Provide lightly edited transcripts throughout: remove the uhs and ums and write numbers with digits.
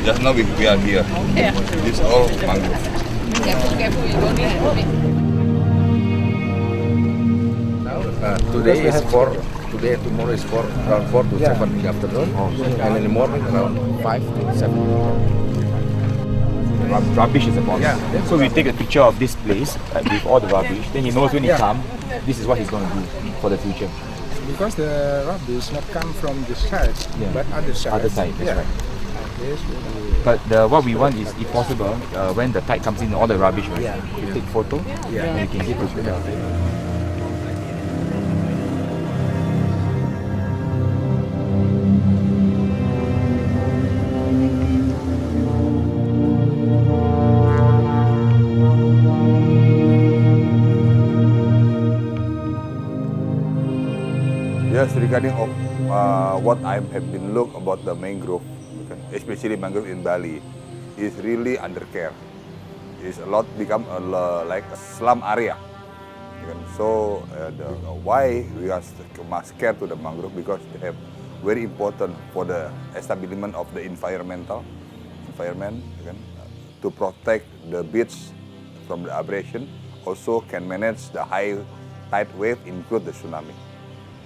Just now we are here. Yeah. This all mangrove. Careful, you don't need it. Today is 4, today and tomorrow is 4, around 4 to 7 in the afternoon, and in the morning around 5 to 7. Rubbish is a boss. Yeah. So we take a picture of this place with all the rubbish. Then he knows when he comes, this is what he's going to do for the future. Because the rubbish not come from this side, Yeah. but other side. Other side, that's right. Yes, But what we want is, if possible, when the tide comes in, all the rubbish, right? We take photo, and we can get a picture of it. Yes, regarding of what I have been look about the mangrove, especially mangrove in Bali, is really under care. It's a lot become like a slum area. So why we are scared to the mangrove, because they have very important for the establishment of the environment, to protect the beach from the abrasion. Also can manage the high tide wave, include the tsunami.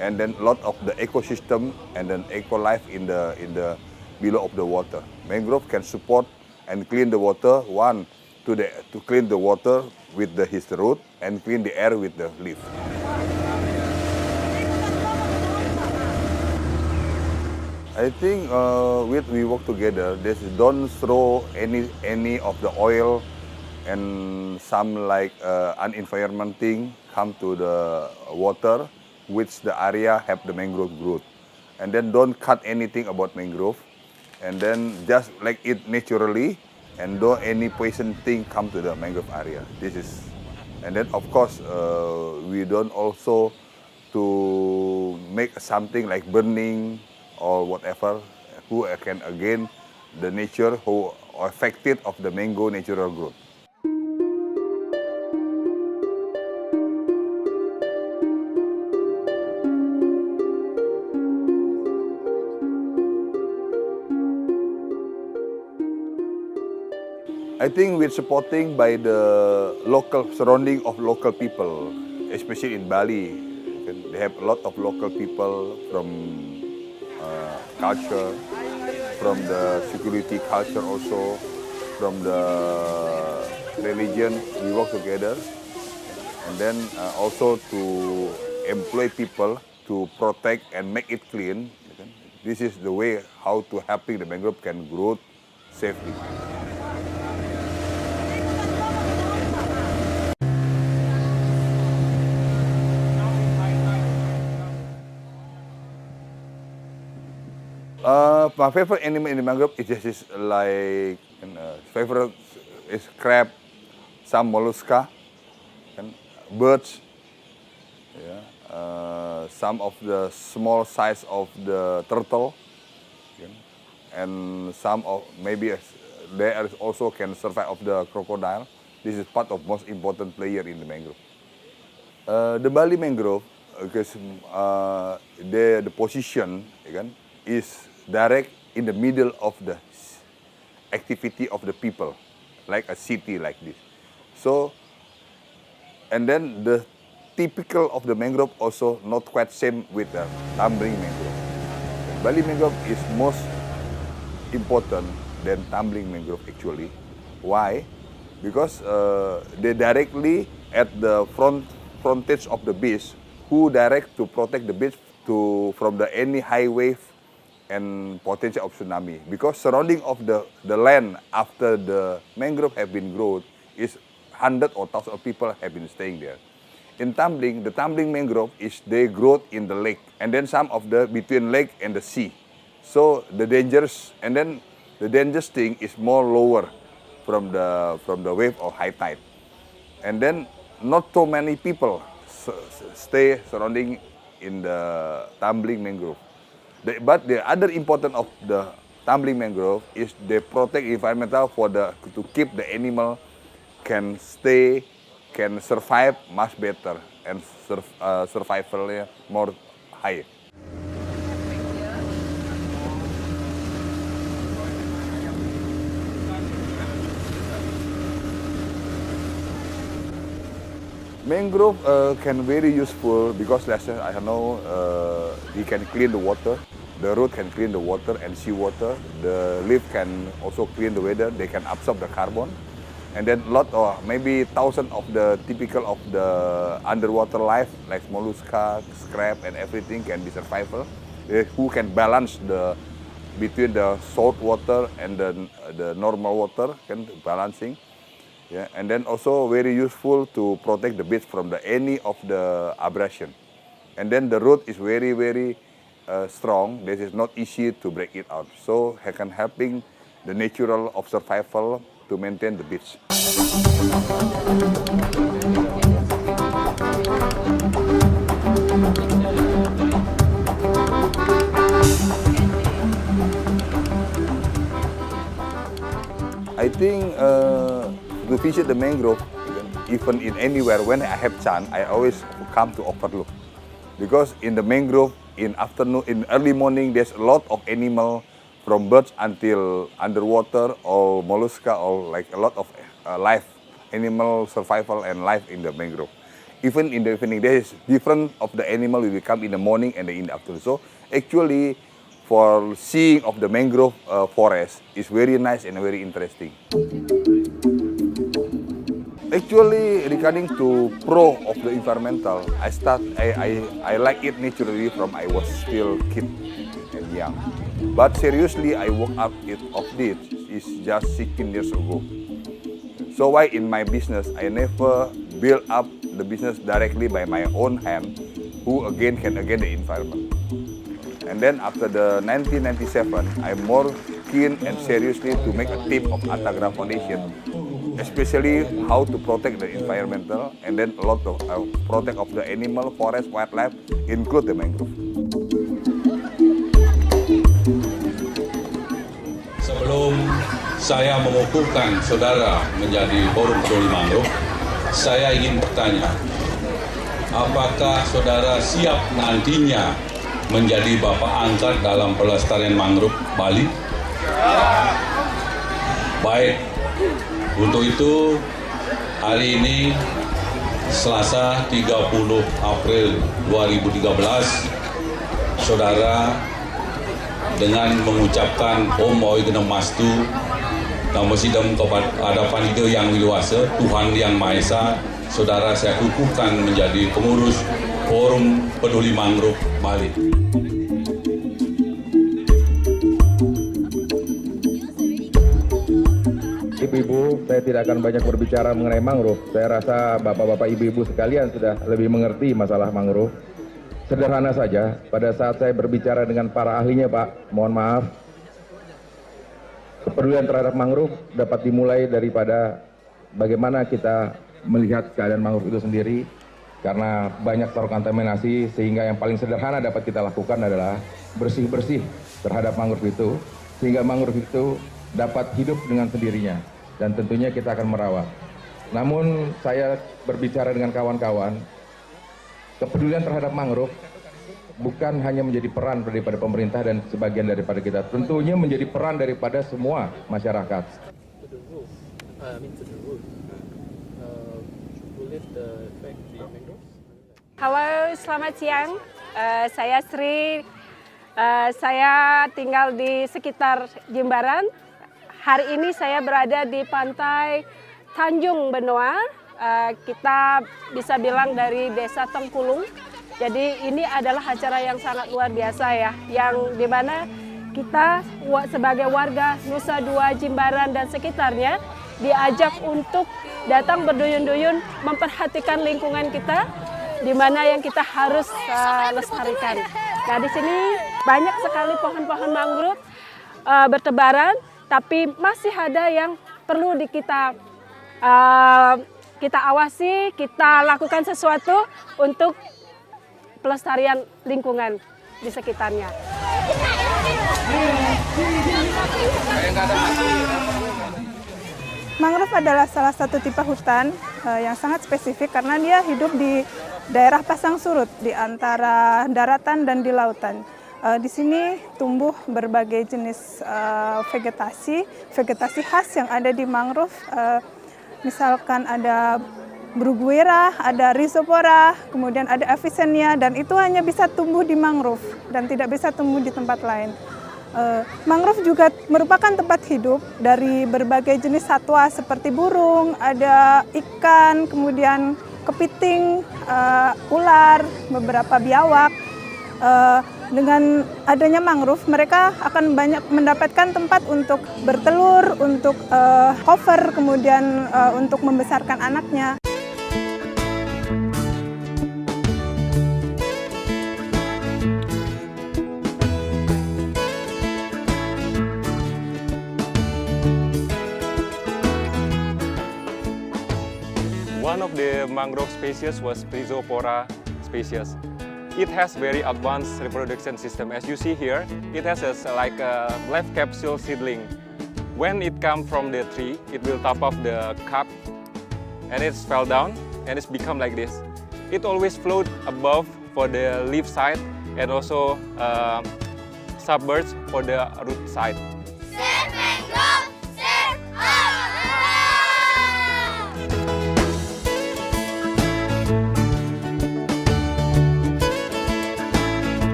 And then a lot of the ecosystem and then eco life in the below of the water. Mangrove can support and clean the water. One, to clean the water with his root and clean the air with the leaf. I think we work together. Don't throw any of the oil and some like unenvironment thing come to the water, which the area have the mangrove growth. And then don't cut anything about mangrove. And then just like it naturally, and don't any poison thing come to the mangrove area. And then of course, we don't also to make something like burning or whatever, who can again the nature who are affected of the mango natural growth. I think we're supporting by the local surrounding of local people, especially in Bali. They have a lot of local people from culture, from the security culture also, from the religion. We work together, and then also to employ people to protect and make it clean. This is the way how to helping the mangrove can grow safely. My favorite animal in the mangrove is like favorite is crab, some mollusca, and birds. Some of the small size of the turtle, and some of maybe they also can survive of the crocodile. This is part of most important player in the mangrove. The Bali mangrove, because the position is direct in the middle of the activity of the people, like a city like this. So, and then the typical of the mangrove also not quite same with the tumbling mangrove. Bali mangrove is most important than tumbling mangrove actually. Why? Because they directly at the frontage of the beach, who direct to protect the beach from the any high wave and potential of tsunami. Because surrounding of the land after the mangrove have been grown is hundred or thousands of people have been staying there. In tumbling, the tumbling mangrove is they grow in the lake, and then some of the between lake and the sea. So the dangerous thing is more lower from the wave or high tide. And then not so many people stay surrounding in the tumbling mangrove. But the other important of the tumbling mangrove is they protect environmental to keep the animal can survive much better and survival more high. Mangrove can very useful because let's say I know it can clean the water. The root can clean the water and seawater. The leaf can also clean the weather. They can absorb the carbon. And then lot or maybe thousands of the typical of the underwater life like mollusca, crab and everything can be survival. Who can balance the between the salt water and the normal water can balancing. Yeah, and then also very useful to protect the beach from any of the abrasion. And then the root is very strong. This is not easy to break it out. So it can helping the natural of survival to maintain the beach. I think to visit the mangrove, even in anywhere, when I have chance, I always come to Overlook. Because in the mangrove, in afternoon, in early morning, there's a lot of animal, from birds until underwater, or mollusca, or like a lot of life, animal survival and life in the mangrove. Even in the evening, there is different of the animal will come in the morning and in the afternoon. So actually, for seeing of the mangrove forest is very nice and very interesting. Actually, regarding to pro of the environmental, I like it naturally from I was still kid and young. But seriously, I woke up of this is just 16 years ago. So why in my business, I never build up the business directly by my own hand, who again can the environment. And then after the 1997, I'm more keen and seriously to make a team of Antagra Foundation, especially how to protect the environmental and then a lot of protect of the animal, forest, wildlife, include the mangrove. Sebelum saya mengukuhkan saudara menjadi Forum Peduli Mangrove, saya ingin bertanya, apakah saudara siap nantinya menjadi bapak angkat dalam pelestarian mangrove Bali? Baik, untuk itu hari ini Selasa 30 April 2013, saudara dengan mengucapkan Om Oi Geneng Mastu Namo Sidam Kehadapan Ide Yang Wiluasa, Tuhan Yang Maha Esa, saudara saya kukuhkan menjadi pengurus Forum Peduli Mangrove Bali. Ibu-ibu, saya tidak akan banyak berbicara mengenai mangrove. Saya rasa bapak-bapak, ibu-ibu sekalian sudah lebih mengerti masalah mangrove. Sederhana saja, pada saat saya berbicara dengan para ahlinya, Pak, mohon maaf, kepedulian terhadap mangrove dapat dimulai daripada bagaimana kita melihat keadaan mangrove itu sendiri, karena banyak terkontaminasi, sehingga yang paling sederhana dapat kita lakukan adalah bersih-bersih terhadap mangrove itu, sehingga mangrove itu dapat hidup dengan sendirinya, dan tentunya kita akan merawat. Namun saya berbicara dengan kawan-kawan, kepedulian terhadap mangrove bukan hanya menjadi peran daripada pemerintah dan sebagian daripada kita, tentunya menjadi peran daripada semua masyarakat. Halo, selamat siang. Saya Sri. Saya tinggal di sekitar Jimbaran. Hari ini saya berada di pantai Tanjung Benoa. Kita bisa bilang dari Desa Tengkulung. Jadi ini adalah acara yang sangat luar biasa ya, yang dimana kita sebagai warga Nusa Dua Jimbaran dan sekitarnya diajak untuk datang berduyun-duyun memperhatikan lingkungan kita, di mana yang kita harus lestarikan. Nah, di sini banyak sekali pohon-pohon mangrove bertebaran, tapi masih ada yang perlu kita awasi, kita lakukan sesuatu untuk pelestarian lingkungan di sekitarnya. Mangrove adalah salah satu tipe hutan yang sangat spesifik karena dia hidup di daerah pasang surut di antara daratan dan di lautan. Di sini tumbuh berbagai jenis vegetasi khas yang ada di mangrove. Misalkan ada Bruguiera, ada Rhizopora, kemudian ada Avicennia, dan itu hanya bisa tumbuh di mangrove dan tidak bisa tumbuh di tempat lain. Mangrove juga merupakan tempat hidup dari berbagai jenis satwa seperti burung, ada ikan, kemudian kepiting, ular, beberapa biawak. Dengan adanya mangrove, mereka akan banyak mendapatkan tempat untuk bertelur, untuk hover, kemudian untuk membesarkan anaknya. One of the mangrove species was Rhizopora species. It has very advanced reproduction system. As you see here, it has like a life capsule seedling. When it comes from the tree, it will top off the cap and it fell down and it's become like this. It always float above for the leaf side and also submerged for the root side. Save mangrove! Save all!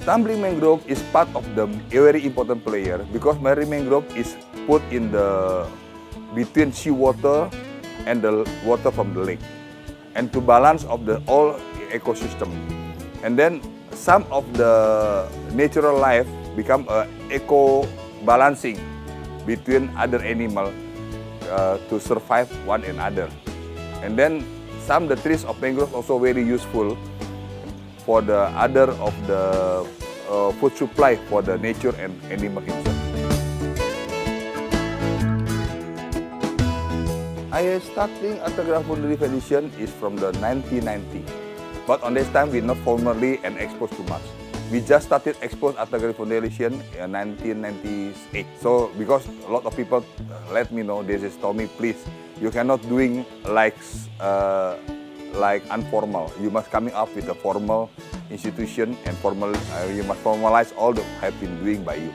Tumbling mangrove is part of the very important player because marine mangrove is put in the between seawater and the water from the lake, and to balance of the all ecosystem. And then some of the natural life become a eco balancing between other animal to survive one another. And then some the trees of mangrove also very useful for the other of the food supply for the nature and animal himself. I starting Artagraphs Funderi Foundation is from the 1990, but on this time we not formally and exposed too much. We just started expose Artagraphs Foundation in 1998. So because a lot of people let me know, this is Tommy, please, you cannot doing like informal. You must coming up with a formal institution and formal. You must formalize all the have been doing by you.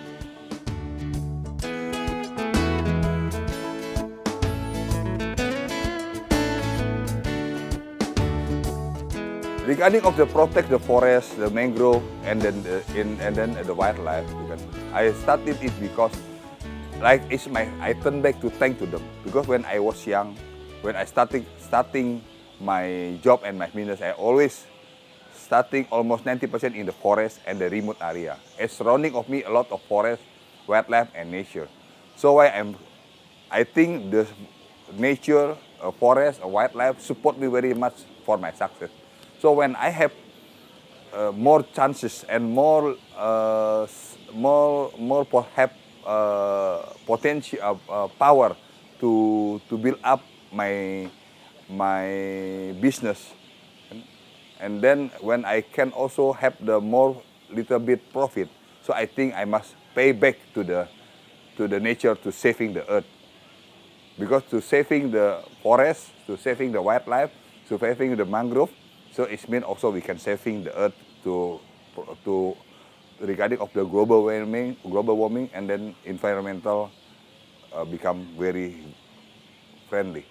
Regarding of the protect the forest, the mangrove, and then the wildlife, I started it because like I turn back to thank to them because when I was young, when I starting my job and my business, I always starting almost 90% in the forest and the remote area. It's surrounding of me a lot of forest, wildlife, and nature. So I think the nature, forest, wildlife support me very much for my success. So when I have more chances and more potential power to build up my business, and then when I can also have the more little bit profit, so I think I must pay back to the nature, to saving the earth, because to saving the forest, to saving the wildlife, to saving the mangrove, so it means also we can saving the earth to regarding of the global warming, and then environmental become very friendly.